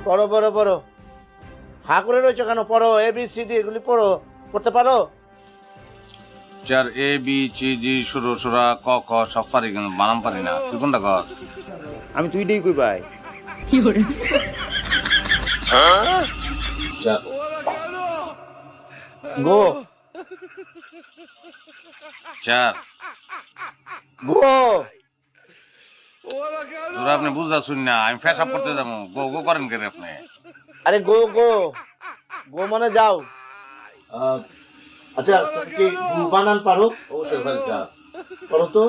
পড়ো পড়ো পড়ো, হা করে রয়েছো কেন? পড়ো, এ বি সি ডি এগুলি পড়ো, পড়তে পারো? চার এ বি সি ডি সুরো সুরা ক খ সব পারি কিন্তু বানাম পারি না। তুই কোনটা কস? আমি তুইটাই কই ভাই। চার গো চার গো তোরা আপনি বুঝা শুন না, আমি ফেসাব করতে যাবো। গো গো করেন কেন আপনি? আরে গো গো গো মানে যাও। আচ্ছা তুমি কি বানান পারো? অবশ্যই পারি স্যার। পড়ো তো।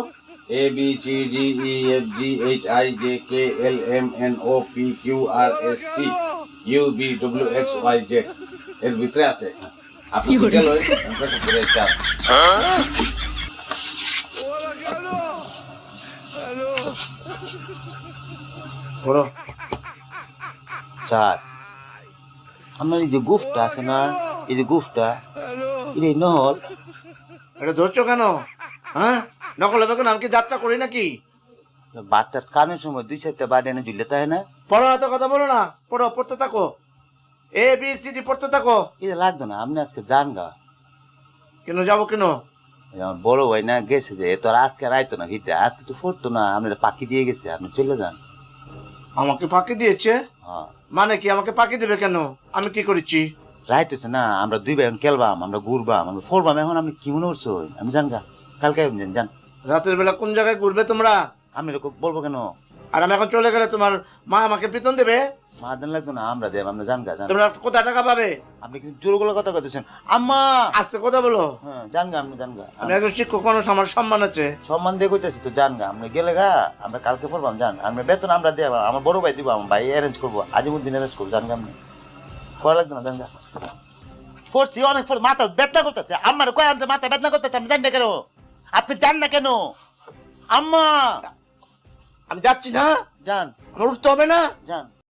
A B C D E F G H I J K L M N O P Q R S T U V W X Y Z এর ভিতরে আছে। আপনি গেল চার। পড়ো। চার আমার এই যে গুফটা আছে না, এই যে গুফটা এই নহল এটা ধরছো কেন? হ্যাঁ, নকল হবে কেন? আমি কি যাত্রা করি নাকি? বাচ্চার কানের সময় 2-4টা বাড়ি এনে ঝুলে তাই না, পড়ো, এত কথা বলো না, পড়ো, পড়তে থাকো, এ বি সি ডি পড়তে থাকো। এটা লাগতো না। আপনি আজকে যান গা, কেন যাবো কেন? আমার বড় ভাই না গেছে যে তো আর আজকে আর আইতো না ভিতরে, আজকে তো ফোরতো না, আপনারা পাখি দিয়ে গেছে, আপনি চলে যান। আমাকে ফাঁকি দিয়েছে? হ্যাঁ মানে কি আমাকে ফাঁকি দেবে কেন? আমি কি করেছি? রাইত হচ্ছে না, আমরা দুই ভাই এখন খেলবাম, আমরা ঘুরবাম, আমরা ফোরবাম। এখন আপনি কি মনে করছো? আমি জান গা, কালকে যান। রাতের বেলা কোন জায়গায় ঘুরবে তোমরা? আমি এরকম বলবো কেন? আর আমি এখন চলে গেলে তোমার মা আমাকে বেতন দেবে? মা দেন লাগতো না, আমরা দেব, আমরা জান গা জান। তোমরা কোথায় টাকা পাবে? আপনি কিন্তু জোরগুলো কথা কইতেছেন আম্মা। আস্তে কথা বলো। হ্যাঁ জান গা, আপনি জান গা। আমি একজন শিক্ষক মানুষ, আমার সম্মান আছে। সম্মান দিয়ে কইতেছি তো, জান গা। আমরা গেলে গা, আমরা কালকে পড়বাম, জান। আমরা বেতন আমরা দেব, আমার বড় ভাই দিব, আমার ভাই অ্যারেঞ্জ করবো, আজিমুদ্দিন অ্যারেঞ্জ করবো, জান গা। আপনি ফোরা লাগতো না, জান গা। ফোরছি অনেক ফোর, মাথা ব্যথা করতেছে। আমার কয় আমি মাথা ব্যথা করতেছে, আমি জান না কেন? আপনি জান না কেন? আম্মা আমি যাচ্ছি না, জান, আমার উঠতে হবে না। জান।